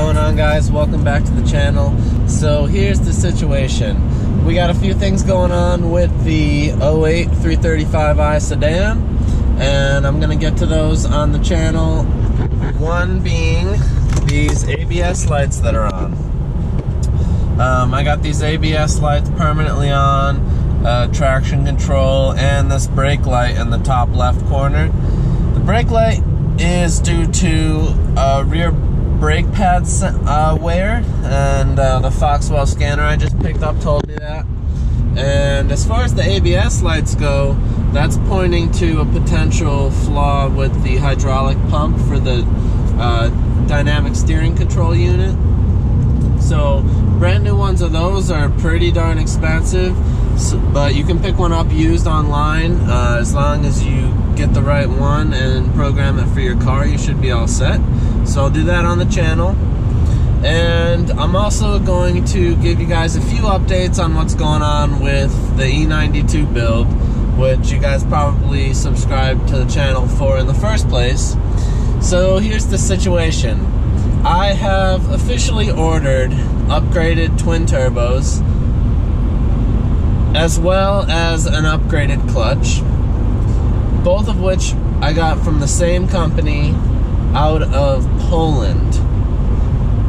going on, guys? Welcome back to the channel. So here's the situation. We got a few things going on with the 08 335i sedan, and I'm gonna get to those on the channel. One being these ABS lights that are on. I got these ABS lights permanently on, traction control, and this brake light in the top left corner. The brake light is due to rear brake pads wear, and the Foxwell scanner I just picked up told me that. And as far as the ABS lights go, that's pointing to a potential flaw with the hydraulic pump for the dynamic steering control unit. So brand new ones of those are pretty darn expensive, but you can pick one up used online. As long as you get the right one and program it for your car, you should be all set. So I'll do that on the channel. And I'm also going to give you guys a few updates on what's going on with the e92 build, which you guys probably subscribed to the channel for in the first place. So here's the situation. I have officially ordered upgraded twin turbos, as well as an upgraded clutch, both of which I got from the same company out of Poland.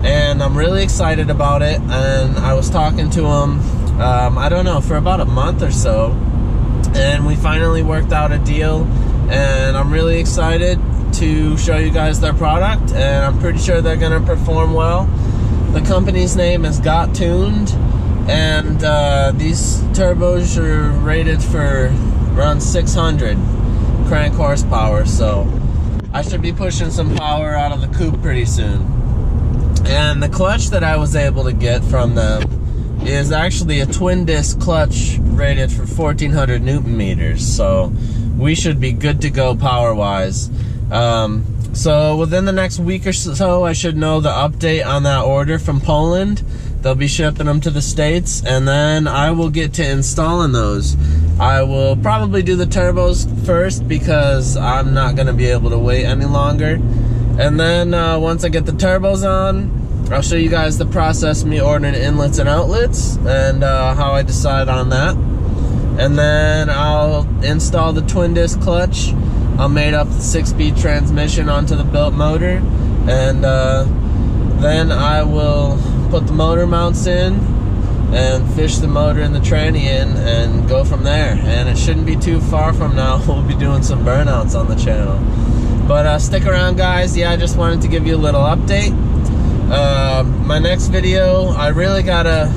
And I'm really excited about it, and I was talking to them, I don't know, for about a month or so, and we finally worked out a deal, and I'm really excited to show you guys their product, and I'm pretty sure they're going to perform well. The company's name is GotTuned, and these turbos are rated for around 600 crank horsepower, so I should be pushing some power out of the coupe pretty soon. And the clutch that I was able to get from them is actually a twin disc clutch rated for 1400 Newton meters, so we should be good to go power wise. So within the next week or so, I should know the update on that order from Poland. They'll be shipping them to the States, and then I will get to installing those. I will probably do the turbos first because I'm not going to be able to wait any longer. And then once I get the turbos on, I'll show you guys the process of me ordering inlets and outlets, and how I decide on that. And then I'll install the twin disc clutch. I'll mate up the 6-speed transmission onto the built motor, and then I will put the motor mounts in and fish the motor and the tranny in and go from there. And it shouldn't be too far from now we'll be doing some burnouts on the channel. But stick around, guys. Yeah, I just wanted to give you a little update. My next video, I really gotta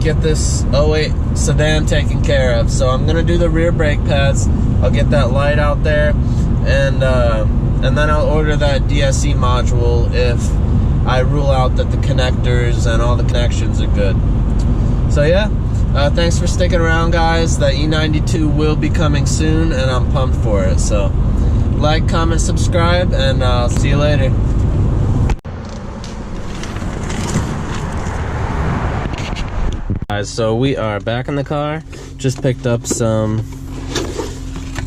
get this 08 sedan taken care of, so I'm gonna do the rear brake pads. I'll get that light out there, and then I'll order that DSE module if I rule out that the connectors and all the connections are good. So yeah, thanks for sticking around, guys. The e92 will be coming soon, and I'm pumped for it. So like, comment, subscribe, and I'll see you later. Guys, so we are back in the car. Just picked up some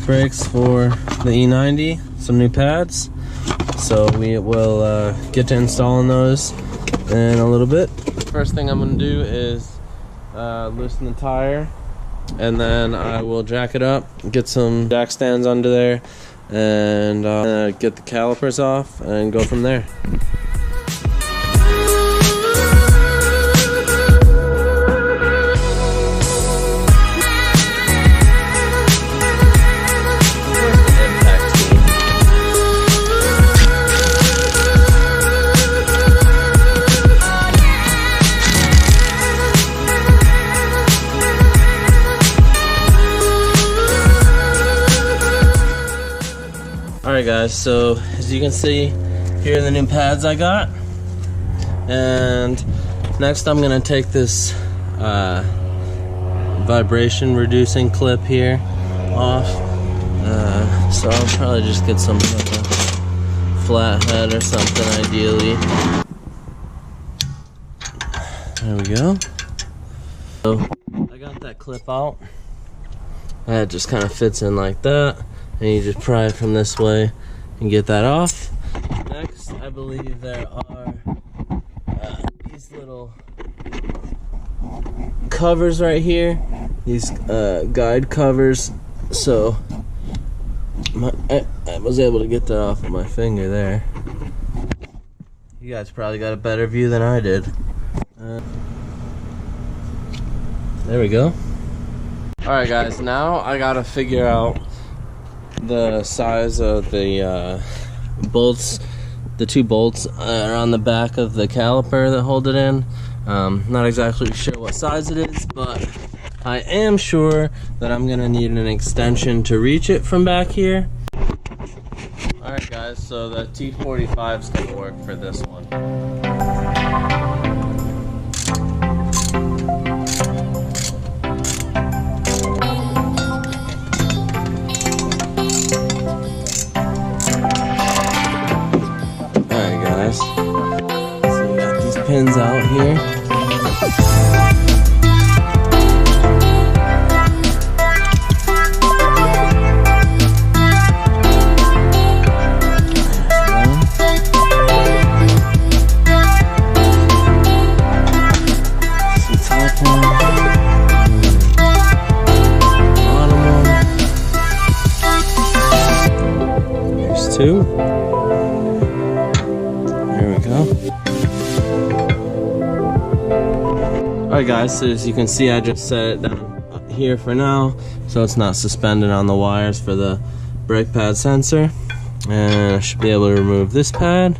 brakes for the E90, some new pads. So we will get to installing those in a little bit. First thing I'm going to do is loosen the tire, and then I will jack it up, get some jack stands under there, and get the calipers off and go from there. Alright guys, so as you can see, here are the new pads I got. And next I'm going to take this vibration reducing clip here off. So I'll probably just get some like a flathead or something ideally. There we go. So I got that clip out. That just kind of fits in like that. And you just pry it from this way and get that off. Next, I believe there are covers right here, these guide covers, so I was able to get that off of my finger there. You guys probably got a better view than I did. There we go. Alright guys, now I gotta figure out the size of the bolts. The 2 bolts are on the back of the caliper that hold it in. Not exactly sure what size it is, but I am sure that I'm gonna need an extension to reach it from back here. Alright guys, so the T45 is gonna work for this one. Alright guys, so we got these pins out here. There's 2. There we go. Alright guys, so as you can see, I just set it down here for now, so it's not suspended on the wires for the brake pad sensor. And I should be able to remove this pad.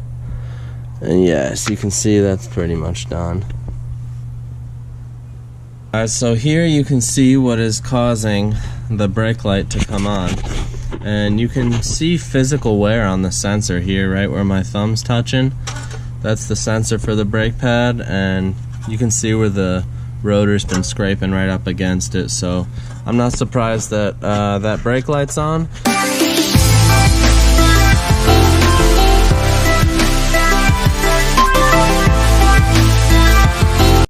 And yes, you can see that's pretty much done. Alright, so here you can see what is causing the brake light to come on. And you can see physical wear on the sensor here, right where my thumb's touching. That's the sensor for the brake pad, and you can see where the rotor's been scraping right up against it. So I'm not surprised that that brake light's on.